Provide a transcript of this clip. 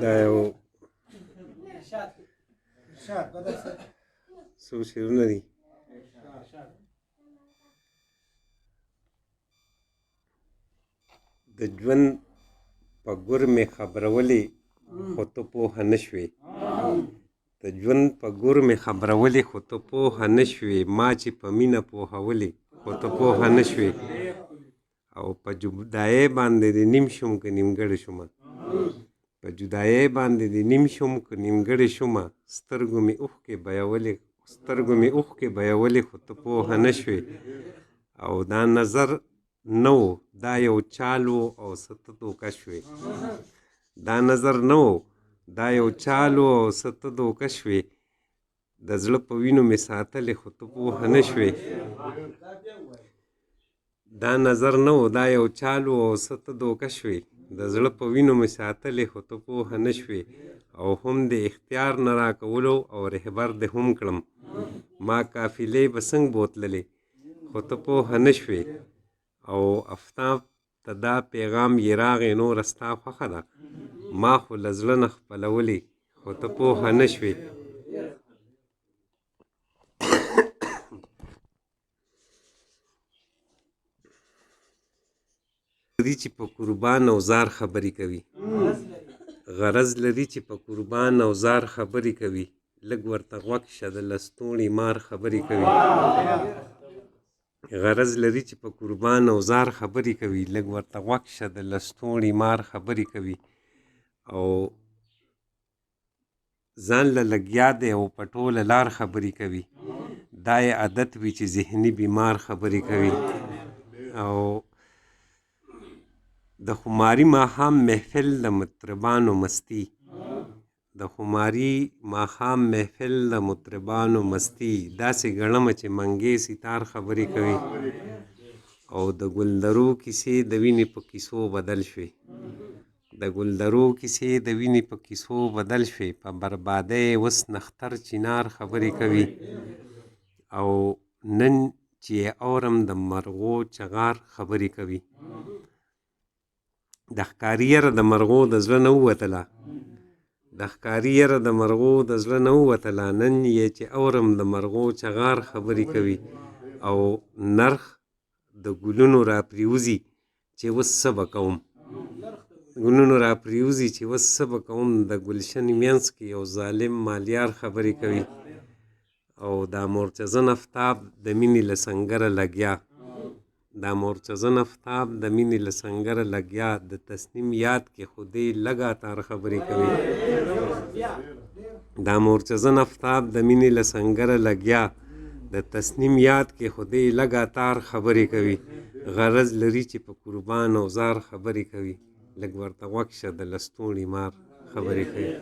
دا یو څو شعرونه دي. د ژوند په ګور مې خبرولې خو ته پوهه نه شوې. د ژوند په ګور مې خبرولې خو ته پوهه نه شوې. ما چې په مینه پوهولې خو ته پوهه نه شوې. او په جدایۍ باندې د نیم شوم که نیمګړې شومه. په جدایۍ باندې د نیم شوم که نیمګړې شومه. سترګو مې اوښکې بهولې خو ته پوهه نه شوې. او دا نظر نه و دا یو چال و او څه ته دوکه شوې. دا نظر نه و دا یو چال و او څه ته دوکه شوې. د زړه په وینو مې ساتلې خو ته پوهه نه شوې. دا نظر نه و دا یو چال و او څه ته دوکه شوې. د زړه په وینو مې ساتلې خو ته پوهه نه شوې. او هم د اختیار نه راکولو او رهبر دې هم کړم. ما قافلې به څنګه بوتللې خو ته پوهه نه شوې. او افتاب ته دا پیغام یې راغی نوره ستا خوښه ده. ما خو له زړه نه خپلولې خو ته پوهه نه شوې. لري چې په قربان او زار خبرې کوي. غرض لري چې په قربان او زار خبرې کوي. لږ ورته غوږ شه د لستوڼي مار خبرې کوي. غرض لري چې په قربان او زار خبرې کوي. لږ ورته غوږ شه د لستوڼي مار خبرې کوي. او ځان له لګیا دی او په ټوله لار خبرې کوي. دا یې عادت وي چې ذهني بیمار خبرې کوي. او د خماري ماښام محفل د مطربانو مستی. د خماري ماښام محفل د مطربانو مستی. داسې ګڼمه چې منګې ستار خبرې کوي. او د ګلدرو کیسې د وینې په کیسو بدل شوې. د ګلدرو کیسې د وینې په کیسو بدل شوې. په بربادۍ اوس نختر چنار خبرې کوي. او نن چې اورم د مرغو چغار خبرې کوي. د ښکاري یره د مرغو د زړه نه ووتله. د ښکاري یره د مرغو د زړه نه ووتله. نن یې چې اورم د مرغو چغار خبرې کوي. او نرخ د ګلونو را پریوزي چې اوس څه به کوم. ګلونو را پریوزي چې اوس څه به کوم. د ګلشن مینځ کې یو ظالم مالیار خبرې کوي. او دا مورچزن افتاب د مینې له سنګره لګیا. دا مورچزن افتاب د مینې له سنګره لګیا. د تصنیم یاد کې خودی لګاتار خبرې کوي. دا مورچزن افتاب د مینې له سنګره لګیا. د تصنیم یاد کې خودی لګاتار خبرې کوي. غرض لري چې په قربان او زار خبرې کوي. لږ ورته غوږ شه د لستوڼي مار خبرې کوي.